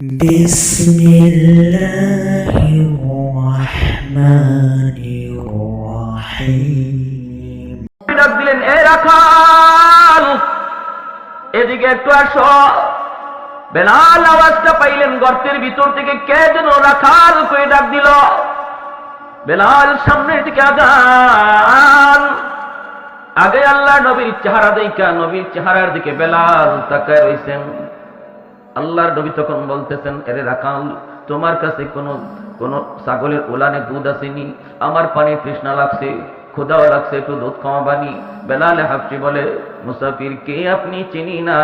বিসমিল্লাহির রহমানির রহিম। ডাক দিলেন, এ রাখাল, এদিকে একটু আসো। বেলাল আওয়াজটা পাইলেন গর্তের ভিতর থেকে, কে যেন রাখাল করে ডাক দিল। বেলাল সামনের দিকে আগান। আগে আল্লাহ নবীর চেহারা দেখা, নবীর চেহারার দিকে বেলাল তাকায় রইছেন। আল্লাহর নবী তখন বলতেছেন, এরে রাখাল, তোমার কাছে কোন ছাগলের উলানে দুধ আসেনি? আমার পানির তৃষ্ণা লাগছে, ক্ষুধাও লাগছে, একটু দুধ খাওয়াবানি। বেলালে হাফসি বলে, মুসাফির কে আপনি চিনি না,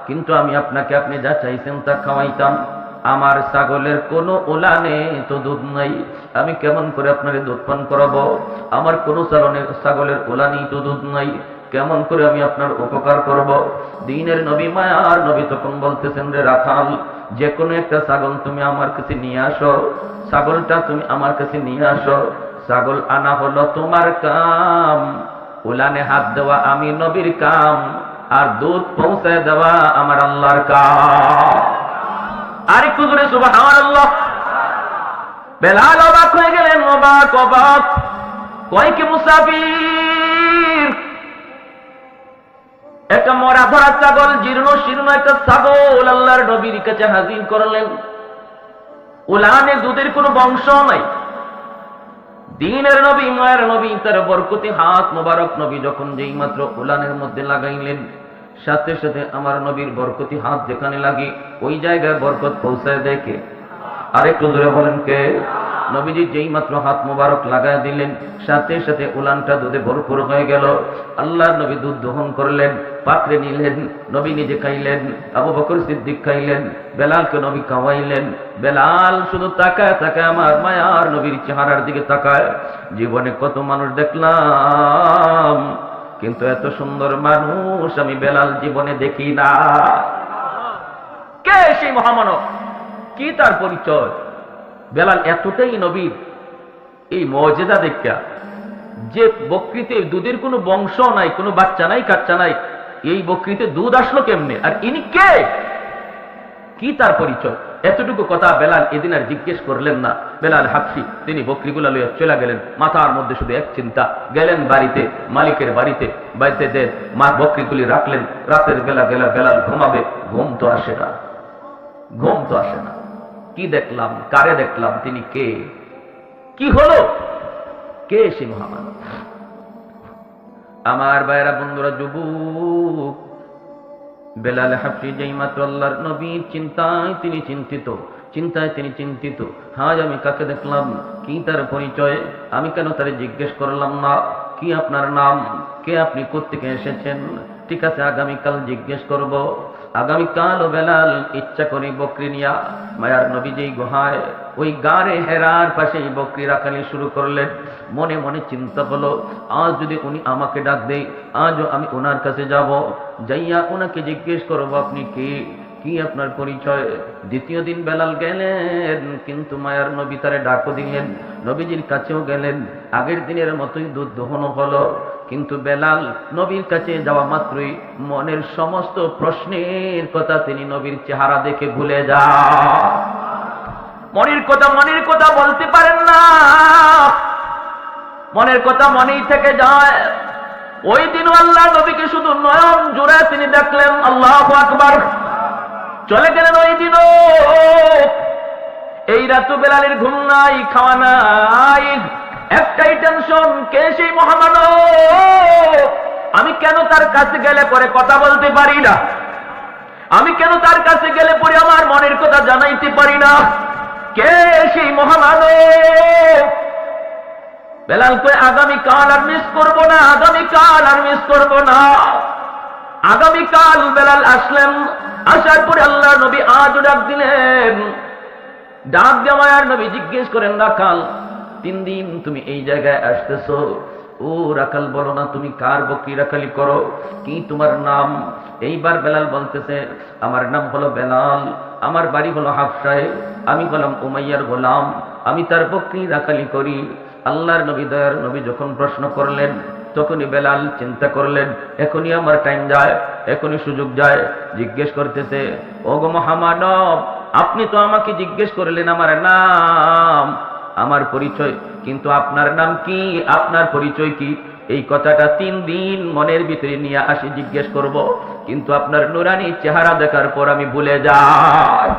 কিন্তু আমি আপনাকে আপনি যা চাইছেন তা খাওয়াইতাম। আমার ছাগলের কোনো উলানে তো দুধ নাই, আমি কেমন করে আপনাকে দুধ পান করাবো? আমার কোনো ছাগলের উলানেই তো দুধ নাই, কেমন করে আমি আপনার উপকার করব? দ্বীনের নবী, মায়ার নবী তখন বলতেছেন, রে রাখাল, যে কোনো একটা ছাগল তুমি আমার কাছে নিয়ে আসো। ছাগলটা তুমি আমার কাছে নিয়ে আসো। ছাগল আনা হলো তোমার কাম, উলানে হাত দেওয়া আমি নবীর কাম, আর দুধ পৌঁছায় দেওয়া আমার আল্লাহর কাম। আর একটু জোরে সুবহানাল্লাহ। বেলাল অবাক হয়ে গেলেন, অবাক অবাক। কয় কি মুসাফির, একটা মরা ধরা ছাগল, জীর্ণ শীর্ণ একটা ছাগল আল্লাহর নবীর কাছে হাজির করলেন। উলানে দুধের কোনো বংশ নাই। দ্বীনের নবী, মায়ের নবী, তার বরকতি হাত মোবারক নবী যখন যেই মাত্র উলানের মধ্যে লাগাইলেন, সাথে সাথে আমার নবীর বরকতি হাত যেখানে লাগে ওই জায়গায় বরকত পৌঁছায় দেখে। আরেকটু জোরে বলেন কে? নবীজি যেই মাত্র হাত মোবারক লাগায় দিলেন, সাথে সাথে উলানটা দুধে ভরপুর হয়ে গেল। আল্লাহর নবী দুধ দহন করলেন, পাত্রে নিলেন, নবী নিজে খাইলেন, আবু বকর সিদ্দিক খাইলেন, বেলালকে নবী খাওয়াইলেন। বেলাল শুধু তাকায় তাকায় আমার মায়ার নবীর চেহারার দিকে তাকায়। জীবনে কত মানুষ দেখলাম, কিন্তু এত সুন্দর মানুষ আমি বেলাল জীবনে দেখি না। কে সেই মহামানব? কি তার পরিচয়? বেলাল এতটাই নবীর এই মুজিজা দেখা, যে বকরিতে দুধের কোনো বংশ নাই, কোনো বাচ্চা নাই, কাচ্চা নাই, এই বকরিতে দুধ আসলো কেমনে? আর ইনি কে? কি তার পরিচয়? এতটুকু কথা বেলাল এদিন আর জিজ্ঞেস করলেন না। বেলাল হাবশি তিনি বকরিগুলা লইয়া চলে গেলেন। মাথার মধ্যে শুধু এক চিন্তা, গেলেন বাড়িতে, মালিকের বাড়িতে, বাড়িতে দেন মা বকরিগুলি রাখলেন। রাতের বেলা গেলা বেলাল ঘুমাবে, ঘুম তো আসে না, ঘুম তো আসে না। কি দেখলাম, কারে দেখলাম, তিনি কে, কি হলো, কে সে মহামানব? আমার ভাইরা, বন্ধুরা, যুবক, বেলাল হাবশি যেই মাত্র আল্লাহর নবীর চিন্তায় তিনি চিন্তিত, চিন্তায় তিনি চিন্তিত। আজ আমি কাকে দেখলাম, কি তার পরিচয়, আমি কেন তারে জিজ্ঞেস করলাম না? কি আপনার নাম, কে আপনি, কোত্থেকে এসেছেন? ঠিক আছে, আগামীকাল জিজ্ঞেস করব। আগামীকালও বেলাল ইচ্ছা করে বকরি নিয়া মায়ার নবী যেই গুহায়, ওই গাড়ে হেরার পাশে বকরি রাখালি শুরু করলেন। মনে মনে চিন্তা হলো, আজ যদি উনি আমাকে ডাক দেয়, আজও আমি ওনার কাছে যাব, যাইয়া ওনাকে জিজ্ঞেস করবো, আপনি কে, কি আপনার পরিচয়? দ্বিতীয় দিন বেলাল গেলেন, কিন্তু মায়ার নবী তারে ডাকও দিলেন, নবীজির কাছেও গেলেন। আগের দিনের মতোই দুধ দহন হলো, কিন্তু বেলাল নবীর কাছে যাওয়া মাত্রই মনের সমস্ত প্রশ্নের কথা তিনি নবীর চেহারা দেখে ভুলে যান। মনের কথা বলতে পারেন না, মনের কথা মনেই থেকে যায়। ওই দিন আল্লাহ নবীকে শুধু নয়ন জোড়া তিনি দেখলেন। আল্লাহু আকবার। চলে গেলেন ওই দিনও। এই রাতে বেলালের ঘুম নাই, খাওয়া নাই, একটাই টেনশন, কে সেই মহামানব? আমি কেন তার কাছে গেলে পরে কথা বলতে পারি না? আমি কেন তার কাছে গেলে পরে আমার মনের কথা জানাইতে পারি না? কে সেই মহামানব? বেলাল কই, আগামীকাল আর মিস করব না, আগামীকাল আর মিস করব না। আগামীকাল বেলাল আসলেন। আসার পরে আল্লাহ নবী আজ ডাক দিলেন। ডাক দেওয়ার নবী জিজ্ঞেস করেন, রাখাল, 3 দিন তুমি এই জায়গায় আসতেছো, ও রাখাল বলো না তুমি কার বকরি রাখালি করো, কি তোমার নাম? এইবার বেলাল বলতেছে, আমার নাম হলো বেলাল, আমার বাড়ি হলো হাবশায়, আমি হলাম উমাইয়ার গোলাম, আমি তার বকরি রাখালি করি। আল্লাহর নবী, দয়ার নবী যখন প্রশ্ন করলেন, তখনই বেলাল চিন্তা করলেন, এখনই আমার টাইম যায়, এখনই সুযোগ যায়। জিজ্ঞেস করতেছে, ওগো মহামানব, আপনি তো আমাকে জিজ্ঞেস করলেন আমার নাম, আমার পরিচয়, কিন্তু আপনার নাম কি, আপনার পরিচয় কি, এই কথাটা 3 দিন মনের ভিতরে নিয়ে আসি জিজ্ঞেস করব, কিন্তু আপনার নুরানি চেহারা দেখার পর আমি ভুলে যাই।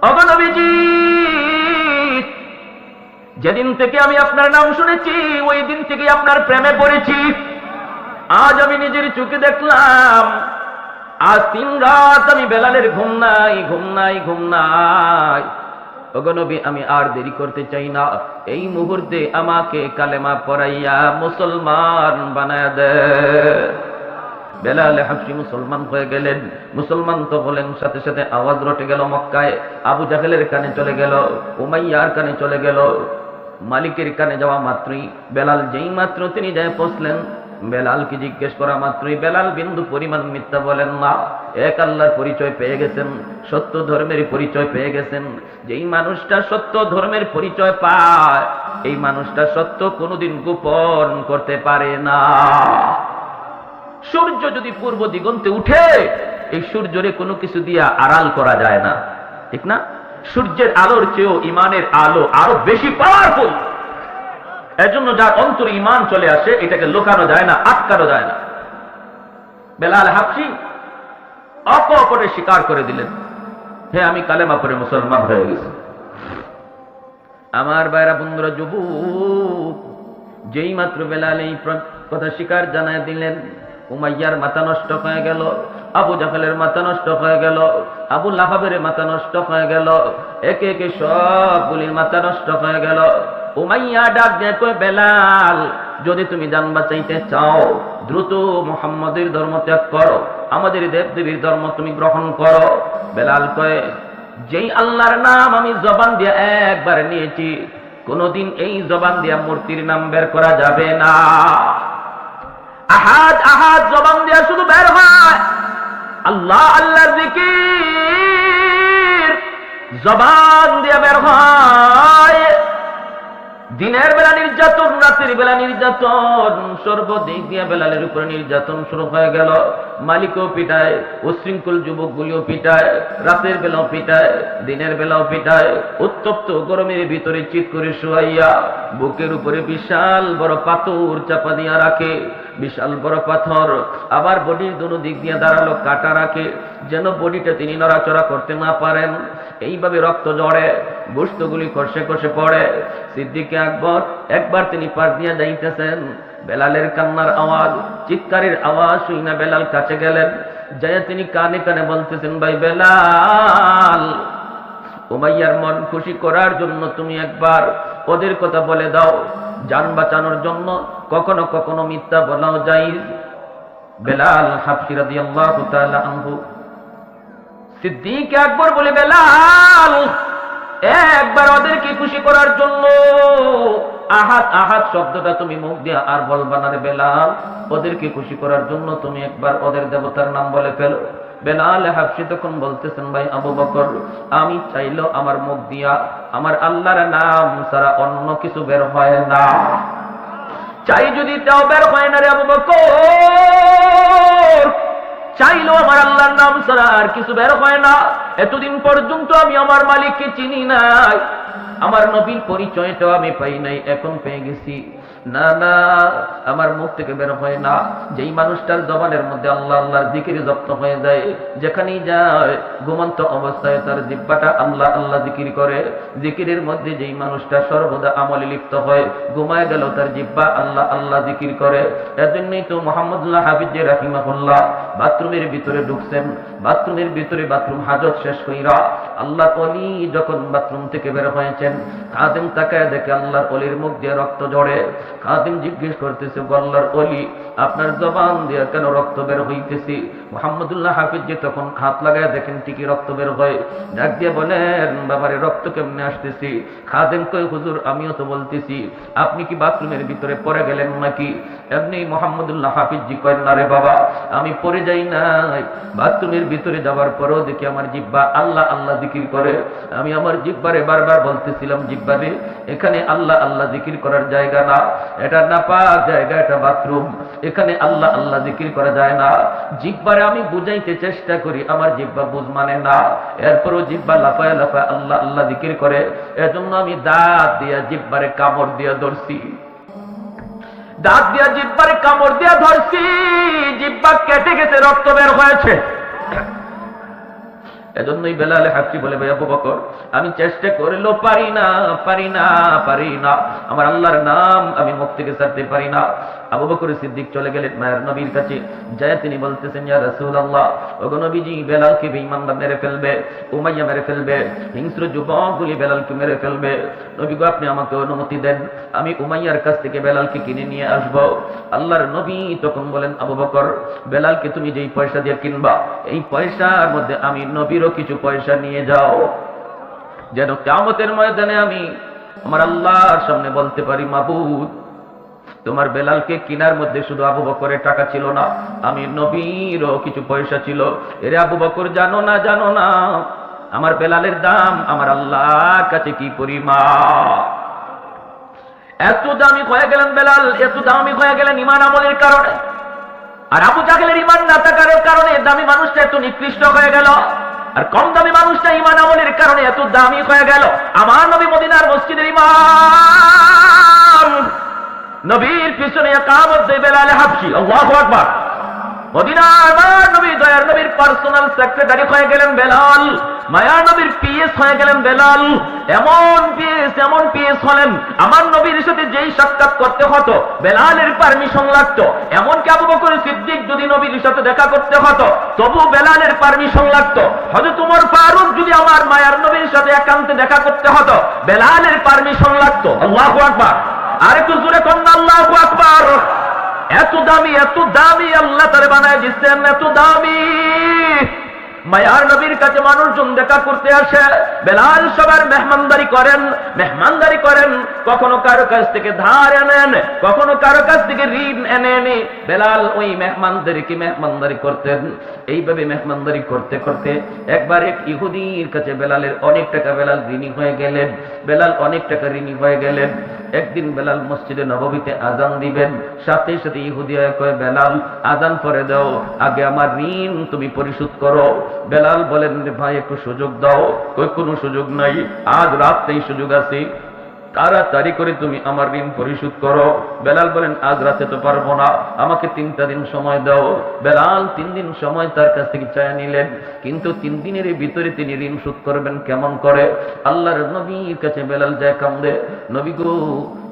ওগো নবীজি, যেদিন থেকে আমি আপনার নাম শুনেছি ওই দিন থেকে আপনার প্রেমে পড়েছি। আজ আমি নিজের চোখে দেখলাম, আজ 3 রাত আমি বেলালের ঘুম নাই, ঘুম নাই, ঘুম নাই। ওগো নবী, আমি আর দেরি করতে চাই না, এই মুহূর্তে আমাকে কালেমা পড়াইয়া মুসলমান বানায় দে। বেলাল হাবশী মুসলমান হয়ে গেলেন। মুসলমান তো হলেন, সাথে সাথে আওয়াজ রটে গেল মক্কায়, আবু জাহেলের কানে চলে গেল, উমাইয়ার কানে চলে গেল। মালিকের কানে যাওয়া মাত্রই বেলাল যেই মাত্র তিনি যায় পৌঁছলেন, বেলালকে জিজ্ঞেস করা মাত্রই বেলাল বিন্দু পরিমাণ মিথ্যা বলেন না। এক আল্লাহর পরিচয় পেয়ে গেছেন, সত্য ধর্মের পরিচয় পেয়ে গেছেন। যেই মানুষটা সত্য ধর্মের পরিচয় পায়, এই মানুষটা সত্য কোনোদিন গোপন করতে পারে না। সূর্য যদি পূর্ব দিগন্তে উঠে, এই সূর্যরে কোনো কিছু দিয়া আড়াল করা যায় না, ঠিক না? সূর্যের আলোর চেয়েও ইমানের আলো আরো বেশি পাওয়ারফুল। এজন্য যার অন্তরে ইমান চলে আসে, এটাকে লুকানো যায় না, আটকানো যায় না। বেলাল হাবশী অকপটে স্বীকার করে দিলেন, হ্যাঁ আমি কালেমা পড়ে মুসলমান হয়ে গেছি। আমার ভাইরা বন্ধুরা, যুবক, যেই মাত্র বেলাল এই কথা স্বীকার জানায় দিলেন, উমাইয়ার মাথা নষ্ট হয়ে গেল, আবু জাহেলের মাথা নষ্ট হয়ে গেল, আবু লাহাবের মাথা নষ্ট হয়ে গেল, একে একে সবগুলির মাথা নষ্ট হয়ে গেল। উমাইয়া ডাক দিয়ে কয়, বেলাল, যদি তুমি জান বাঁচাইতে চাও দ্রুত মুহাম্মাদের ধর্ম ত্যাগ করো, আমাদের দেবদেবীর ধর্ম তুমি গ্রহণ করো। বেলাল কয়, যেই আল্লাহর নাম আমি জবান দিয়ে একবার নিয়েছি, কোনদিন এই জবান দিয়ে মূর্তির নাম বের করা যাবে না। আহাদ আহাদ জবান দিয়ে শুধু বের হয়, আল্লাহ আল্লাহর জিকির জবান দিয়ে বের হয়। দিনের বেলা নির্যাতন, রাতের বেলা নির্যাতন, সর্বদিক দিয়ে বেলালের উপরে নির্যাতন শুরু হয়ে গেল। মালিকও পিটায়, উশৃঙ্খল যুবকগুলিও পিটায়, রাতের বেলাও পিটায়, দিনের বেলাও পিটায়। উত্তপ্ত গরমের ভিতরে চিৎ করে শুয়াইয়া বুকের উপরে বিশাল বড় পাথর চাপা দিয়া রাখে, বিশাল বড় পাথর। আবার বডির দুনো দিক দিয়ে দাঁড়ালো কাটা রাখে, যেন বডিটা তিনি নড়াচড়া করতে না পারেন। এইভাবে রক্ত জড়ে, গোশতগুলি কষে কষে পড়ে। সিদ্দিকে আকবর একবার তিনি পার দিয়া যাইতেছেন, বেলালের কান্নার আওয়াজ, চিৎকারের আওয়াজ শুই না বেলাল কাছে গেলেন, যাইয়া তিনি কানে কানে বলতেছেন, ভাই বেলাল, উমাইয়ার মন খুশি করার জন্য তুমি একবার ওদের কথা বলে দাও, জান বাঁচানোর জন্য কখনো কখনো মিথ্যা বলাও জায়েজ। বেলাল হাবশী রাদিয়াল্লাহু তাআলা আনহু সিদ্দিক আকবর বলে, বেলাল, একবার ওদেরকে খুশি করার জন্য আহাদ আহাদ শব্দটা তুমি মুখ দিয়ে আর বলবা না রে বেলাল, ওদেরকে খুশি করার জন্য তুমি একবার ওদের দেবতার নাম বলে ফেলো। বেলাল হাবশী তখন বলতেছেন, ভাই আবু বকর, আমি চাইলেও আমার মুখ দিয়া আমার আল্লাহর নাম ছাড়া অন্য কিছু বের হয় না, চাই যদি তাও বের হয় না রে আবু বকর, চাইলেও আমার আল্লাহর নাম ছাড়া আর কিছু বের হয় না। এতদিন পর্যন্ত আমি আমার মালিককে চিনি নাই, আমার নবীর পরিচয়টাও আমি পাই নাই, এখন পেয়ে গেছি। না না, আমার মুখ থেকে বের হয় না। যেই মানুষটার জবানের মধ্যে আল্লাহ আল্লাহর জিকির জপ্ত হয়ে যায়, যেখানেই যায় ঘুমন্ত অবস্থায় তার জিহ্বাটা আল্লাহ আল্লাহ জিকির করে। জিকিরের মধ্যে যেই মানুষটা সর্বদা আমলে লিপ্ত হয়, ঘুমায় গেল তার জিহ্বা আল্লাহ আল্লাহ জিকির করে। এজন্যই তো মুহাম্মদুল্লাহ হাফিজ রাহিমাহুল্লাহ বাথরুমের ভিতরে ঢুকছেন, বাথরুমের ভিতরে বাথরুম হাজত শেষ কইরা আল্লাহ ওলি যখন বাথরুম থেকে বের হয়েছেন, খাদেম তাকায় দেখে আল্লাহর ওলির মুখ দিয়ে রক্ত ঝরে। খাদেম জিজ্ঞেস করতেছে, আল্লাহর ওলি, আপনার জবান দিয়ে কেন রক্ত বের হইতেছি? মুহাম্মদুল্লাহ হাফিজ তখন হাত লাগায় দেখেন ঠিকই রক্ত বের হয়। ডাক দিয়ে বলেন, বাবারে রক্ত কেমনে আসতেছি? খাদেম কই, হুজুর আমিও তো বলতেছি, আপনি কি বাথরুমের ভিতরে পড়ে গেলেন নাকি? এমনি মুহাম্মদুল্লাহ হাফিজ কয়, না রে বাবা, আমি পড়ে যাই নাই, বাথরুমের ভিতরে যাওয়ার পরেও দেখি আমার জিহ্বা আল্লাহ আল্লাহ জিকির করে। আমি আমার জিহ্বারে বারবার বলতেছিলাম, জিহ্বারে এখানে আল্লাহ আল্লাহ জিকির করার জায়গা না, এটা নাপাক জায়গা, এটা বাথরুম, এখানে আল্লাহ আল্লাহ জিকির করা যায় না। জিহ্বারে আমি বুঝাইতে চেষ্টা করি, আমার জিহ্বা বুঝ মানে না, এরপরও জিহ্বা লাফায় লাফায় আল্লাহ আল্লাহ জিকির করে। এজন্য আমি দাঁত দিয়া জিহ্বারে কামড় দিয়া ধরছি, দাঁত দিয়া জিহ্বারে কামড় দিয়া ধরছি, জিহ্বা কেটে গেছে, রক্ত বের হয়েছে। এজন্যই বেলালে হাফসি বলে, ভাই আবু বকর আমি চেষ্টা করলেও পারি না, পারি না, পারি না, আমার আল্লাহর নাম আমি মুখ থেকে ছাড়তে পারি না। আবু বকর সিদ্দিক চলে গেলেন মায়ের নবীর কাছে, যায় তিনি বলতেছেন, ইয়া রাসূলুল্লাহ, ওগো নবীজি, বেলালকে বেঈমানরা মেরে ফেলবে, উমাইয়া মেরে ফেলবে, হিংস্র যুবকগুলি বেলালকে মেরে ফেলবে। নবী গো আপনি আমাকে অনুমতি দেন, আমি উমাইয়ার কাছ থেকে বেলালকে কিনে নিয়ে আসব। আল্লাহর নবী তখন বলেন, আবু বকর বেলালকে তুমি যেই পয়সা দিয়ে কিনবা, এই পয়সার মধ্যে আমি নবীরও কিছু পয়সা নিয়ে যাও, যেন কিয়ামতের ময়দানে আমি আমার আল্লাহর সামনে বলতে পারি, মাবুদ তোমার বেলালকে কিনার মধ্যে শুধু আবু বকরের টাকা ছিল না, আমি নবীরও কিছু পয়সা ছিল। এরে আবু বকর জানো না, জানো না আমার বেলালের দাম আমার আল্লাহর কাছে কি পরিমাণ। এত দামি হয়ে গেলেন বেলাল, এত দামি হয়ে গেলেন ঈমান আমলের কারণে। আর আবু জাহেলের ঈমান না থাকার কারণে দামি মানুষটা এত নিকৃষ্ট হয়ে গেল, আর কম দামি মানুষটা ঈমান আমলের কারণে এত দামি হয়ে গেল। আমার নবী মদিনার মসজিদের ইমাম, নবীর পিছনে ইকামত দেয় বেলাল হাবশি, আল্লাহু আকবার। মদিনার আমার নবী দয়ার নবীর পার্সোনাল সেক্রেটারি হয়ে গেলেন বেলাল, মায়ার নবীর পিএস হয়ে গেলেন বেলাল। এমন পিএস হলেন, আমার নবীর সাথে যেই সাক্ষাৎ করতে হতো বেলালের পারমিশন লাগতো। এমনকি আবু বকর সিদ্দিক যদি নবীর সাথে দেখা করতে হতো তবু বেলালের পারমিশন লাগতো। হযরত ওমর ফারুক যদি আমার মায়ার নবীর সাথে একান্তে দেখা করতে হতো বেলালের পারমিশন লাগতো। আল্লাহু আকবার, আর একটু জোরে কন্যা আল্লাহু আকবার। এত দামি আল্লাহ তারে বানায় দিচ্ছেন, এত দামি। মায়ার নবীর কাছে মানুষজন দেখা করতে আসে, বেলাল সবার মেহমানদারি করেন, কখনো কারো কাছ থেকে ধার এনেন, কখনো কারো কাছ থেকে ঋণ এনে বেলাল ওই মেহমানদারি করতেন। এইভাবে মেহমানদারি করতে করতে একবার এক ইহুদির কাছে বেলালের অনেক টাকা, বেলাল অনেক টাকা ঋণী হয়ে গেলেন। একদিন বেলাল মসজিদে নববীতে আজান দিবেন, সাথে সাথে ইহুদি কয়, বেলাল আজান পরে দাও, আগে আমার ঋণ তুমি পরিশোধ করো। বেলাল বলেন, ভাই একটু সুযোগ দাও। কই কোনো সুযোগ নাই, আজ রাতেই সুযোগ আছে, তাড়াতাড়ি করে তুমি আমার ঋণ পরিশোধ করো। বেলাল বলেন, আজ রাতে তো পারবো না, আমাকে 3টা দিন সময় দাও। বেলাল 3 দিন সময় তার কাছ থেকে চায় নিলেন, কিন্তু 3 দিনের ভিতরে তিনি ঋণ শোধ করবেন কেমন করে। আল্লাহর নবীর কাছে বেলাল যায় কান্দে, নবী গো,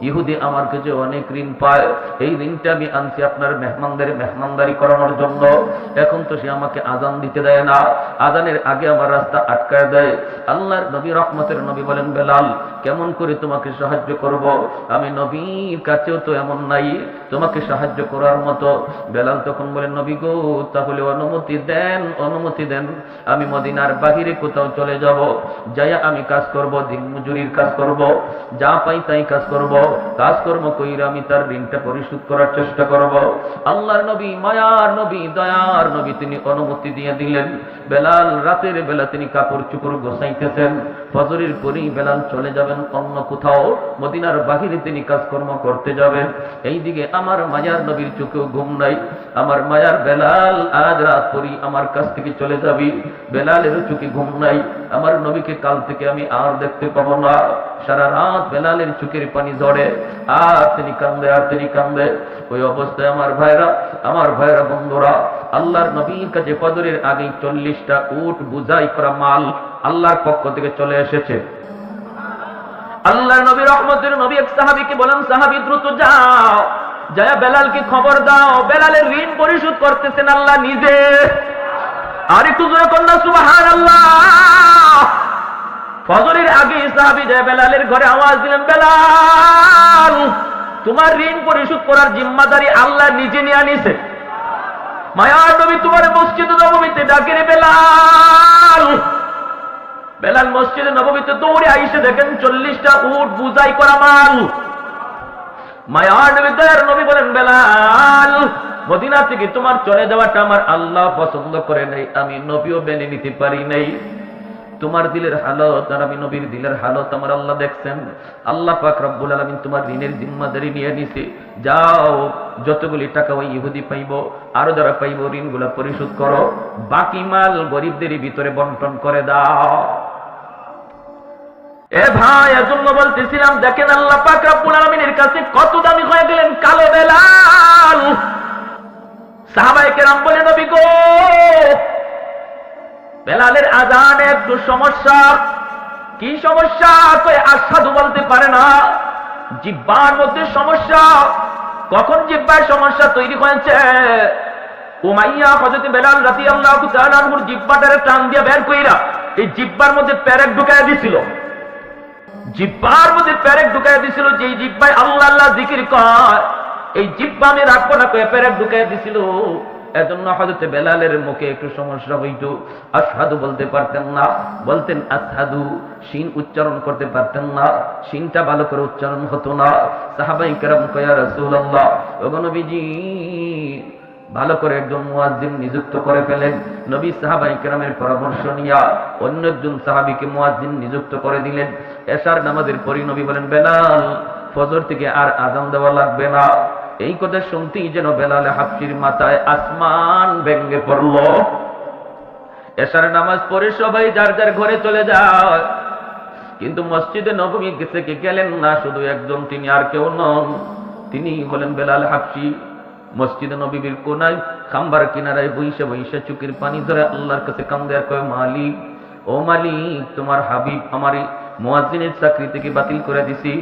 ইহুদি আমার কাছে অনেক ঋণ পায়, এই ঋণটা আমি আনছি আপনার মেহমানদারি করানোর জন্য। এখন তো সে আমাকে আজান দিতে দেয় না, আজানের আগে আমার রাস্তা আটকায় দেয়। আল্লাহর নবী রহমতের নবী বলেন, বেলাল কেমন করে তোমাকে সাহায্য করব, আমি নবীর কাছেও তো এমন নাই তোমাকে সাহায্য করার মতো। বেলাল তখন বলেন, নবী গো, তাহলে অনুমতি দেন, আমি মদিনার বাহিরে কোথাও চলে যাব, যাইয়া আমি কাজ করব, দিন মজুরির কাজ করব, যা পাই তাই কাজ করব, কাজকর্ম কইরা আমি তার ঋণটা পরিশোধ করার চেষ্টা করব। আল্লাহর নবী, মায়ার নবী, দয়ার নবী তিনি অনুমতি দিয়ে দিলেন। বেলাল রাতের বেলা তিনি কাপড় চোপড় গোছাইতেছেন, ফজরের পরেই বেলাল চলে যাবেন অন্য কোথাও, মদিনার বাহিরে তিনি কাজকর্ম করতে যাবেন। এইদিকে আমার মায়ার নবীর চোখেও ঘুম নাই, আমার মায়ার বেলাল আজ রাত পরেই আমার কাছ থেকে চলে যাবি, বেলালেরও চোখে ঘুম নাই, আমার নবীকে কাল থেকে আমি আর দেখতে পাবো না। সারা রাত বেলালের চোখের পানি ঝরে, আর তিনি কান্দে। ওই অবস্থায় আমার ভাইরা বন্ধুরা, আল্লাহর নবীর কাছে ফজরের আগে 40টা উট বুঝাই করা মাল আল্লাহর পক্ষ থেকে চলে এসেছে। আল্লাহর নবী রহমতের নবী এক সাহাবীকে বলেন, সাহাবী দ্রুত যাও, যায় বেলালকে খবর দাও, বেলালের ঋণ পরিশোধ করতেছেন আল্লাহ নিজে। আর একটু জোরে কন্যা সুবহানাল্লাহ। ফজরের আগে সাহাবী যায় বেলালের ঘরে আওয়াজ দিলেন, বেলাল তোমার ঋণ পরিশোধ করার জিম্মাদারি আল্লাহ নিজে নিয়ে নিছে। মায়ার নবী তোমার মসজিদে নববীতে ডাকে রে বেলাল। বেলাল মসজিদে নববীতে দৌড়ে আইসে দেখেন 40টা উট বুঝাই করা মাল। মায়ার নবী দয়ার নবী বলেন, বেলাল মদিনা থেকে তোমার চলে যাওয়াটা আমার আল্লাহ পছন্দ করে নাই, আমি নবীও মেনে নিতে পারি নাই। তোমার দিলের হালত আর আমি নবীর দিলের হালত আমার আল্লাহ দেখছেন। আল্লাহ পাক রব্বুল আলামিন তোমার ঋণের জিম্মাদারি নিয়ে নিছে। যাও, যতগুলি টাকা ওই ইহুদি পাইব, আরো যারা পাইব ঋণগুলো পরিশোধ করো, বাকি মাল গরিবদের ভিতরে বন্টন করে দাও। এ ভাই, এজন্য বলতেছিলাম, দেখেন আল্লাহ পাক রব্বুল আলামিনের কাছে কত দামি হয়ে গেলেন কালো বেলাল। সাহাবায়ে কেরাম বলে, নবী গো, বেলালের আযানে একটু সমস্যা। কি সমস্যা? কই আশহাদু বলতে পারে না, জিহ্বার মধ্যে সমস্যা। কখন জিহ্বার সমস্যা তৈরি হয়েছে? উমাইয়া হযরত বেলাল রাদিয়াল্লাহু তাআলা আনহুর জিহ্বাটারে টান দিয়ে বের কইরা এই জিহ্বার মধ্যে পেরেক ঢুকায় দিছিল। জিহ্বার মধ্যে পেরেক ঢুকায় দিছিল, যেই জিহ্বায় আল্লাহ আল্লাহ জিকির কয়, এই জিহ্বা আমি রাখবো না কয়ে পেরেক ঢুকায় দিছিল। এজন্য হযরত বেলালের মুখে একটু সমস্যা হইতো, আশহাদু বলতে পারতেন না, বলতেন আশহাদু, শিন উচ্চারণ করতে পারতেন না, শিনটা ভালো করে উচ্চারণ হতো না। সাহাবায়ে কেরাম কয়, ইয়া রাসূলুল্লাহ, ওগো নবীজি, ভালো করে একজন মুয়াজ্জিন নিযুক্ত করে ফেলেন। নবী সাহাবায়ে কেরামের পরামর্শ নিয়ে অন্য একজন সাহাবীকে মুয়াজ্জিন নিযুক্ত করে দিলেন। এশার নামাজের পরই নবী বলেন, বেলাল, ফজর থেকে আর আযান দেওয়া লাগবে না। এই কথা শুনতেই যেন বেলাল হাফসির মাথায় আসমান ভেঙে পড়ল। এশার নামাজ পড়ে সবাই যার যার ঘরে চলে যায়, কিন্তু মসজিদে নববী থেকে গেলেন না শুধু একজন, তিনি আর কেউ নন, তিনি হলেন বেলাল হাফসি। মসজিদে নববীর কোনায় খাম্বার কিনারায় বইসা বইসা চোখের পানি ধরে আল্লাহর কাছে কান্দে আর কয়, মালিক, ও মালিক, তোমার হাবিব আমার মুয়াজ্জিনের চাকরি থেকে বাতিল করে দিছি।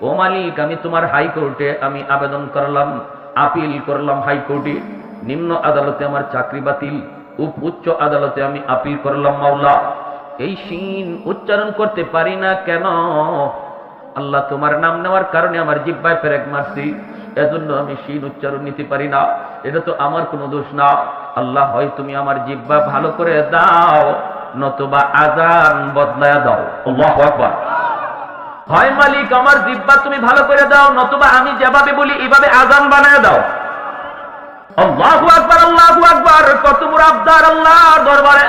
ও মালিক, আমি তোমার হাইকোর্টে আমি আবেদন করলাম, আপিল করলাম হাইকোর্টে, নিম্ন আদালতে আমার চাকরি বাতিল, উচ্চ আদালতে আমি আপিল করলাম। মাওলা, এই শিন উচ্চারণ করতে পারি না কেন? আল্লাহ, তোমার নাম নেওয়ার কারণে আমার জিহ্বায় পেরেক মারছি, এজন্য আমি শিন উচ্চারণ নিতে পারি না। এটা তো আমার কোনো দোষ না। আল্লাহ, হয় তুমি আমার জিহ্বা ভালো করে দাও, নতুবা আযান বদলায়া দাও। আল্লাহু আকবার। হয় মালিক, আমার জিহ্বা তুমি ভালো করে দাও, নতুবা আমি যেভাবে বলি এইভাবে আযান বানায় দাও। আল্লাহু আকবার, আল্লাহু আকবার। কত বড় আবদার আল্লাহর দরবারে।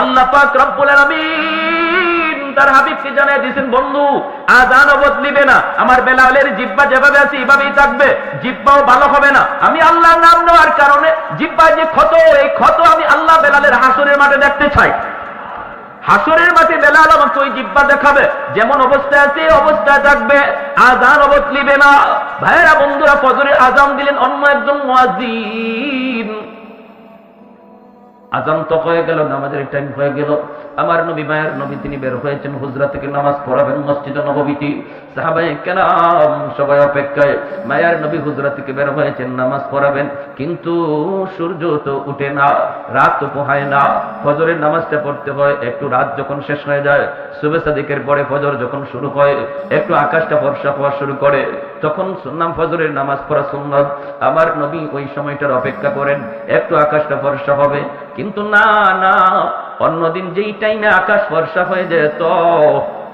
আল্লাহ পাক রব্বুল আলামিন তার হাবিবকে জানিয়ে দিয়েছেন, বন্ধু, আযানও বদলিবে না, আমার বেলালের জিহ্বা যেভাবে আছে এইভাবেই থাকবে, জিহ্বাও ভালো হবে না। আমি আল্লাহর নাম নেওয়ার কারণে জিহ্বায় যে ক্ষত, এই ক্ষত আমি আল্লাহ বেলালের হাসরের মাঠে দেখতে চাই। হাসরের মাঠে বেলাল আমাকে ওই জিহ্বা দেখাবে, যেমন অবস্থায় আছে এই অবস্থায় থাকবে, আযান বদলিবে না। ভাইরা বন্ধুরা, ফজরের আযান দিলেন অন্য একজন মুয়াজ্জিন। আযান তো হয়ে গেল, নামাজের টাইম হয়ে গেল। আমার নবী, মায়ের নবী, তিনি বের হয়েছেন হুজরা থেকে নামাজ পড়াবেন মসজিদে নববীতে। সাহাবায়ে কেরাম সবাই অপেক্ষায়, মায়ের নবী হুজরা থেকে বের হয়েছেন নামাজ পড়াবেন, কিন্তু সূর্য তো উঠে না, রাত তো পোহায় না। ফজরের নামাজটা পড়তে হয়, একটু রাত যখন শেষ হয়ে যায়, সুবহে সাদিকের পরে ফজর যখন শুরু হয়, একটু আকাশটা ফর্সা হওয়া শুরু করে, তখন সুন্নাত ফজরের নামাজ পড়া সুন্নাত। আমার নবী ওই সময়টার অপেক্ষা করেন, একটু আকাশটা ফর্সা হবে। কিন্তু না না, অন্যদিন যেই টাইমে আকাশ ফর্সা হয়ে যেত,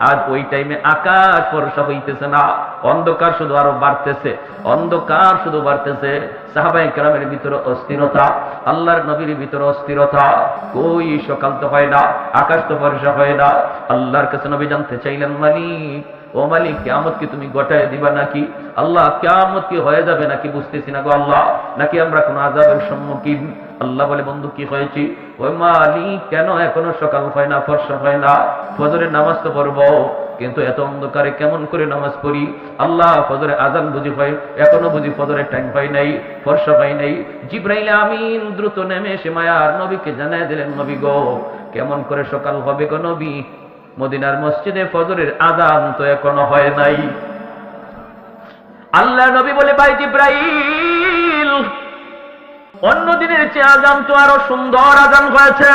আজ ওই টাইমে আকাশ ফর্সা হইতেছে না, অন্ধকার শুধু আরো বাড়তেছে, অন্ধকার শুধু বাড়তেছে। সাহাবায়ে কেরামের ভিতরে অস্থিরতা, আল্লাহর নবীর ভিতরে অস্থিরতা। কই সকাল তো হয় না, আকাশ তো ফর্সা হয় না। আল্লাহর কাছে নবী জানতে চাইলেন, মালিক, ও মালিক, কিয়ামত কি তুমি গোটায় দিবা নাকি? আল্লাহ, কিয়ামত কি হয়ে যাবে নাকি বুঝতেছি না গো আল্লাহ, নাকি আমরা কোন আযাবের সম্মুখীন? আল্লাহ বলে, বন্ধু, কি হয়েছে? ওই মালিক, কেন এখনো সকাল হয় না, ফর্সা হয় না? ফজরের নামাজ তো পড়বো, কিন্তু এত অন্ধকারে কেমন করে নামাজ পড়ি? আল্লাহ, ফজরে আযান বুঝি হয়, এখনো বুঝি ফজরের টাইম হয় নাই, ফর্সা হয় নাই। জিবরাইল আমিন দ্রুত নেমে এসে মায়ার নবীকে জানায় দিলেন, নবী গো, কেমন করে সকাল হবে গো নবী? মদিনার মসজিদে ফজরের আযান তো এখনো হয় নাই। আল্লাহ নবী বলে, ভাই জিবরাইল, অন্য দিনের চেয়ে আযান তো আরো সুন্দর আযান হয়েছে,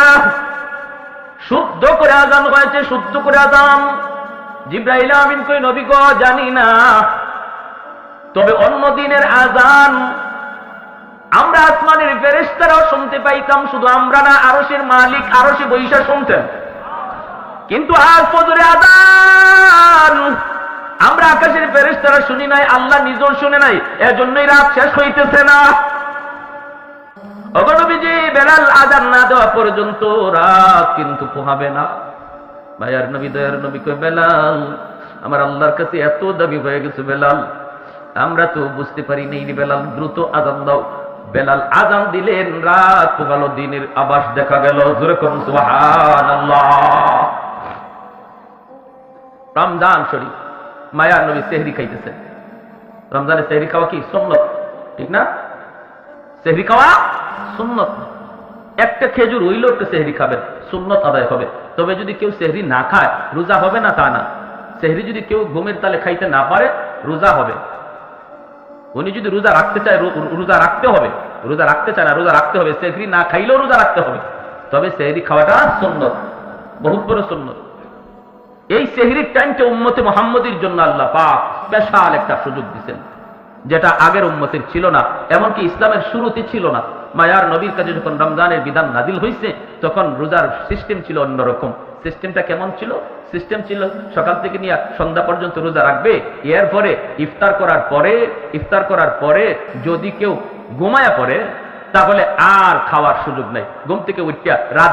শুদ্ধ করে আযান হয়েছে, শুদ্ধ করে আযান। জিবরাইল আমিন কই, নবী গো, জানি না, তবে অন্য দিনের আযান আমরা আসমানের ফেরেশতারাও শুনতে পাইতাম, শুধু আমরা না, আরশের মালিক আরশে বইসা শুনতেন। কিন্তু আজ ফজরে আযান আমরা আকাশের ফেরেশতারা শুনি নাই, আল্লাহ নিজেও শুনে নাই, এজন্যই রাত শেষ হইতেছে না। ওগো নবীজি, বেলাল আযান না দেওয়া পর্যন্ত রাত কিন্তু পোহাবে না। মায়ার নবী দয়ার নবী কয়, বেলাল আমার আল্লাহর কাছে এত দাবি হয়ে গেছে বেলাল, আমরা তো বুঝতে পারি নেই বেলাল, দ্রুত আযান দাও। বেলাল আযান দিলেন, রাত পোহালো, দিনের আভাস দেখা গেল। জোরে করুন সুবহানাল্লাহ। রমজান শরীফ, মায়ার নবী সেহরি খাইতেছেন। রমজানে সেহরি খাওয়া কি সুন্নত, ঠিক না? সেহরি খাওয়া সুন্নত। একটা খেজুর হইল একটা সেহরি খাবেন, সুন্নত আদায় হবে। তবে যদি কেউ সেহরি না খায় রোজা হবে না তা না। সেহরি যদি কেউ ঘুমের তালে খাইতে না পারে রোজা হবে। উনি যদি রোজা রাখতে চায় রোজা রাখতে হবে, রোজা রাখতে চায় না রোজা রাখতে হবে। সেহরি না খাইলেও রোজা রাখতে হবে, তবে সেহরি খাওয়াটা সুন্নত, বহুত বড় সুন্নত। এই সেহরির টাইমটা উম্মতে মুহাম্মদীর জন্য আল্লাহ পাক স্পেশাল একটা সুযোগ দিয়েছেন, যেটা আগের উম্মতের ছিল না, এমনকি ইসলামের শুরুতে ছিল না। মায়ার নবীর কাছে যখন রমজানের বিধান নাজিল হয়েছে তখন রোজার সিস্টেম ছিল অন্যরকম। সিস্টেমটা কেমন ছিল? সিস্টেম ছিল সকাল থেকে নিয়ে সন্ধ্যা পর্যন্ত রোজা রাখবে, এরপরে ইফতার করার পরে যদি কেউ ঘুমায়া পড়ে তাহলে আর খাওয়ার সুযোগ নাই। ঘুম থেকে উঠিয়া রাত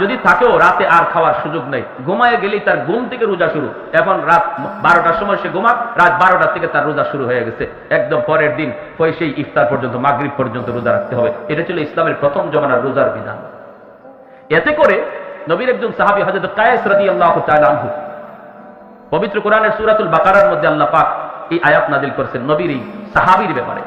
যদি থাকেও রাতে আর খাওয়ার সুযোগ নেই। ঘুমায় গেলেই তার ঘুম থেকে রোজা শুরু। এখন রাত 12টার সময় সে ঘুমাক, রাত 12টা থেকে তার রোজা শুরু হয়ে গেছে। একদম পরের দিন সেই ইফতার পর্যন্ত, মাগরিব পর্যন্ত রোজা রাখতে হবে। এটা ছিল ইসলামের প্রথম জমানার রোজার বিধান। এতে করে নবীর একজন সাহাবী হযরত কায়েস রাদিয়াল্লাহু তাআলা আনহু, পবিত্র কোরআনের সূরাতুল বাকারার মধ্যে আল্লাহ পাক এই আয়াত নাযিল করেছেন নবীর এই সাহাবীর ব্যাপারে।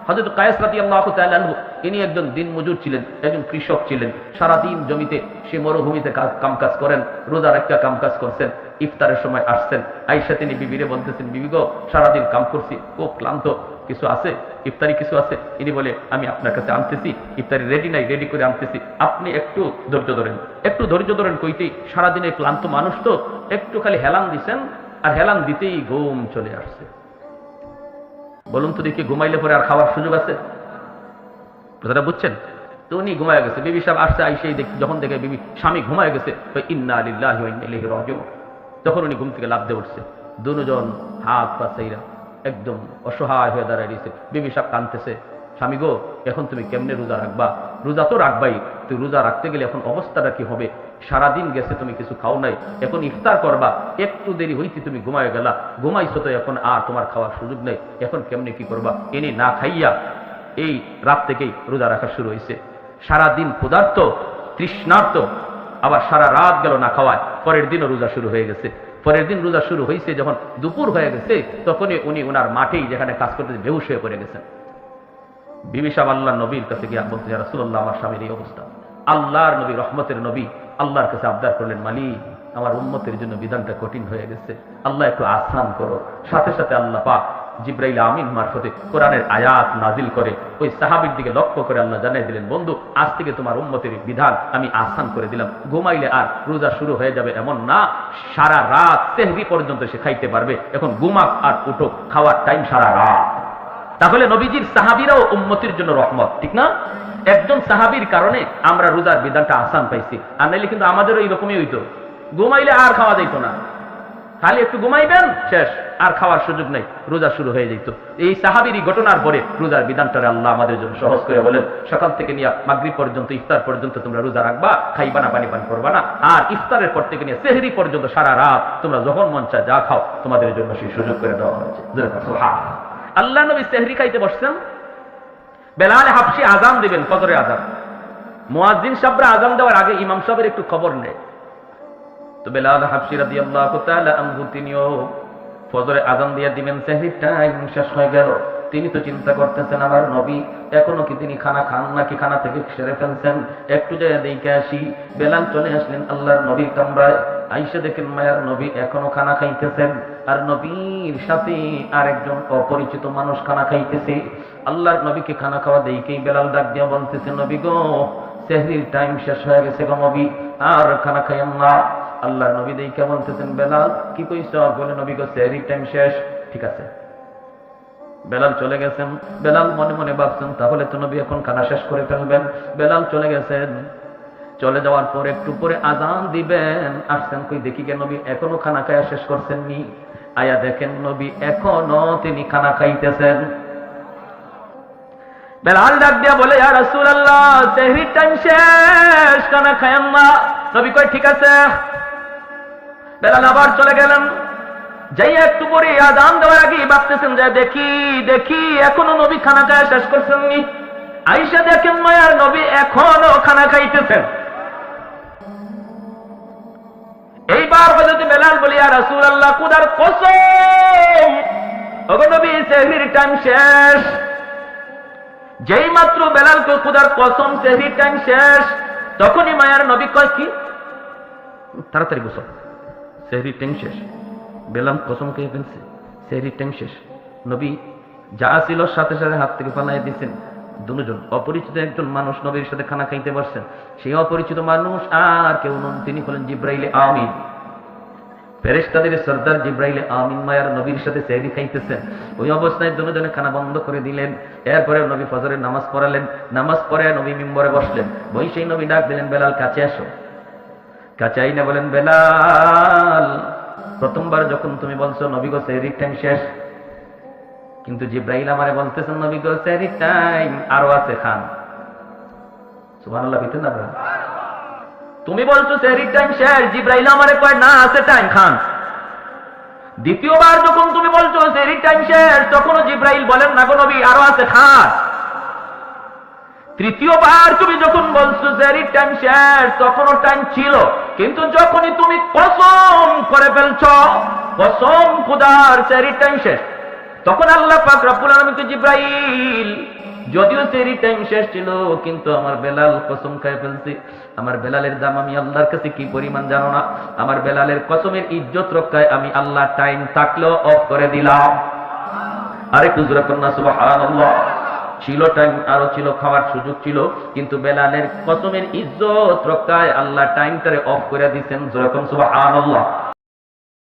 হযরত কায়েস রাদিয়াল্লাহু তাআলা আনহু ইনি একজন দিনমজুর ছিলেন, একজন কৃষক ছিলেন। সারা দিন জমিতে সে মরুভূমিতে কামকাজ করেন, রোজা রাখা কামকাজ করছেন। ইফতারের সময় আসছেন, আয়েশা তিনি বিবিরে বলতেছেন, বিবি গো সারাদিন কাম করছি, খুব ক্লান্ত, কিছু আছে ইফতারি কিছু আছে? ইনি বলে, আমি আপনার কাছে আনতেছি, ইফতারি রেডি নাই, রেডি করে আনতেছি, আপনি একটু ধৈর্য ধরেন। কইতেই সারাদিনে ক্লান্ত মানুষ তো একটু খালি হেলান দিছেন, আর হেলান দিতেই ঘুম চলে আসছে। বলুন তো দেখি, ঘুমাইলে পরে আর খাওয়ার সুযোগ আছে? কথাটা বুঝছেন তো? উনি ঘুমায় গেছে। বিবি সাহেব আসছে, আইসেই যখন দেখে বিবি স্বামী ঘুমায় গেছে, ইন্না লিল্লাহি ওয়া ইন্না ইলাইহি রাজিউন, তখন উনি ঘুম থেকে লাফ দিয়ে উঠছে। দুজন হাত পা চাইরা একদম অসহায় হয়ে দাঁড়ায় দিয়েছে। বিবি সাহেব কাঁদতেছে, স্বামী গো এখন তুমি কেমনে রোজা রাখবা? রোজা তো রাখবাই, তুই রোজা রাখতে গেলে এখন অবস্থাটা কি হবে? সারাদিন গেছে তুমি কিছু খাও নাই, এখন ইফতার করবা, একটু দেরি হইতে তুমি ঘুমায় গেলা, ঘুমাইছো তো এখন আর তোমার খাওয়ার সুযোগ নেই, এখন কেমনে কি করবা? ইনি না খাইয়া এই রাত থেকেই রোজা রাখা শুরু হয়েছে। সারাদিন ক্ষুধার্ত তৃষ্ণার্ত, আবার সারা রাত গেল না খাওয়ায়। পরের দিনও রোজা শুরু হয়ে গেছে। পরের দিন রোজা শুরু হয়েছে, যখন দুপুর হয়ে গেছে তখনই উনি ওনার মাঠেই যেখানে কাজ করতে বেহুশ হয়ে পড়ে গেছেন। বিবি সাহেব আল্লাহ নবীর কাছে গিয়ে বলতে, ইয়া রাসূলুল্লাহ আমার স্বামীর এই অবস্থা। আল্লাহর নবী, রহমতের নবী আল্লাহর কাছে আবদার করলেন, মালিক আমার উম্মতের জন্য বিধানটা কঠিন হয়ে গেছে, আল্লাহ একটু আসান করো। সাথে সাথে আল্লাহ পাক জিবরাইল আমিন মারফতে কোরআনের আয়াত নাজিল করে ওই সাহাবীর দিকে লক্ষ্য করে আল্লাহ জানিয়ে দিলেন, বন্ধু আজ থেকে তোমার উম্মতের বিধান আমি আসান করে দিলাম। ঘুমাইলে আর রোজা শুরু হয়ে যাবে এমন না, সারা রাত সেহরি পর্যন্ত সে খাইতে পারবে। এখন ঘুমাক আর উঠো, খাওয়ার টাইম সারা রাত। তাহলে নবীজির সাহাবীরাও উম্মতের জন্য রহমত, ঠিক না? একজন সাহাবীর কারণে আমরা রোজার বিধানটা আসান পাইছি, আর নাইলে কিন্তু আমাদেরও এইরকমই হইতো। ঘুমাইলে আর খাওয়া যাইত না, খালি একটু ঘুমাইবেন শেষ, আর খাওয়ার সুযোগ নাই, রোজা শুরু হয়ে যেত। এই সাহাবীর ঘটনার পরে রোজার বিধানটা আল্লাহ আমাদের জন্য সহজ করে বলেন, সকাল থেকে নিয়ে মাগরিব পর্যন্ত, ইফতার পর্যন্ত তোমরা রোজা রাখবা, খাইবা না, পানি পান করবা না। আর ইফতারের পর থেকে নিয়ে সেহরি পর্যন্ত সারা রাত তোমরা যখন মন চায় যা খাও, তোমাদের জন্য সেই সুযোগ করে দেওয়া হয়েছে। আল্লাহ নবী সেহরি খাইতে বসছেন, বেলাল হাবশী আযান দিবেন, ফজরের আযান। মুয়াজ্জিন সাহেবরা আযান দেওয়ার আগে ইমাম সাহেবের একটু খবর নেয়। তো বেলাল হাবশী রাদিয়াল্লাহু তাআলা আনহু তিনিও ফজরে আযান দিয়ে দিবেন, সেহরির টাইম শেষ হয়ে গেল। তিনি তো চিন্তা করতেছেন, আমার নবী এখনো কি তিনি খানা খান নাকি খানা থেকে সেরে ফেলছেন, একটু যায় দেখে আসি। বেলাল চলে আসলেন আল্লাহর নবীর কামরায়, আইসা দেখেন মায়ার নবী এখনো খানা খাইতেছেন, আর নবীর সাথে আরেকজন অপরিচিত মানুষ খানা খাইতেছে। আল্লাহর নবীকে খানা খাওয়া দেখেই বেলাল ডাক দিয়া বলতেছে, নবী গো সেহরির টাইম শেষ হয়ে গেছে গো নবী, আর খানা খাইয়েন না। আল্লাহর নবী দেখে বলতেছেন, বেলাল কি কইছ? বলে, নবী গো সেহরির টাইম শেষ। ঠিক আছে। বেলাল চলে গেছেন। বেলাল মনে মনে ভাবছেন, তাহলে তো নবী এখন খানা শেষ করে ফেলবেন। বেলাল চলে গেছেন। চলে যাওয়ার পর একটু পরে আযান দিবেন, আসছেন, কই দেখি কে নবী এখনো খানা খাওয়া শেষ করছেন নি। আয়া দেখেন নবী এখনো তিনি খানা খাইতেছেন। বেলাল ডাক দিয়া বলে, ইয়া রাসূলুল্লাহ সেহরির টাইম শেষ, খানা খায়েন না। নবী কয় ঠিক আছে। বেলাল আবার চলে গেলেন। যাই একটু পরে আযান দেওয়ার আগে ভাবতেছেন যে দেখি দেখি এখনো নবী খানা খাওয়া শেষ করছেননি। আয়েশা দেখেন মায়ার নবী এখনো খানা খাইতেছেন। এইবার হযরত বেলাল বলি, ইয়া রাসূলুল্লাহ, খোদার কসম, ওগো নবী সেহরির টাইম শেষ। যেই মাত্র বেলালকে খোদার কসম সেহরির টাইম শেষ, তখনই মায়ার নবী কয় কি তাড়াতাড়ি গোসল, সেহরির টাইম শেষ। বেলাল কসম খেয়ে ফেলছে, সেহরির টাইম শেষ। নবী যা ছিল সাথে সাথে হাত থেকে পালাই দিয়েছেন। দুজন অপরিচিত একজন মানুষ নবীর সাথে খানা খাইতে পারছেন। সেই অপরিচিত মানুষ আর কেউ নন, তিনি হলেন জিব্রাইলে আমিন, ফেরেশতাদের সরদার জিব্রাইলে আমিন। মায়ার নবীর সাথে সেহরি খাইতেছেন। ওই অবস্থায় দুজনে খানা বন্ধ করে দিলেন। এরপরে নবী ফজরের নামাজ পড়ালেন। নামাজ পড়ে নবী মিম্বরে বসলেন। বসেই নবী ডাক দিলেন, বেলাল কাছে আসো। কাছে আইনা বলেন, বেলাল, প্রথমবার যখন তুমি বলছো নবী গো সেহরির টাইম শেষ, কিন্তু জিব্রাইল আমারে বলতেছেন নবী গো সেহরির টাইম আরো আছে, খান। সুবহানাল্লাহ বিতেন না? তুমি বলছো সেহরির টাইম শেষ, জিব্রাইল আমারে কয় না আছে টাইম, খান। দ্বিতীয়বার যখন তুমি বলছো সেহরির টাইম শেষ, তখনও জিব্রাইল বলেন না গো নবী আরো আছে, খান। তৃতীয়বার তুমি যখন বলছো সেহরির টাইম শেষ, তখনও টাইম ছিল, কিন্তু যখনই তুমি কসম করে ফেলছো কসম খোদার সেহরির টাইম শেষ, তখন আল্লাহ পাক রব্বুল আলামিন জিব্রাইল, যদিও সেহরির টাইম শেষ ছিল, কিন্তু আমার বেলাল কসম খায় ফেলছি। আমার বেলালের দাম আমি আল্লাহর কাছে কি পরিমাণ জানো না? আমার বেলালের কসমের ইজ্জত রক্ষায় আমি আল্লাহ টাইম থাকলেও অফ করে দিলাম। আরে কুজরা কন্যা সুবহানাল্লাহ। ছিল টাইম, আরো ছিল, খাওয়ার সুযোগ ছিল, কিন্তু বেলালের কসমের ইজ্জত রক্ষায় আল্লাহ টাইমটারে অফ করে দিয়েছেন। যেরকম সুবহানাল্লাহ।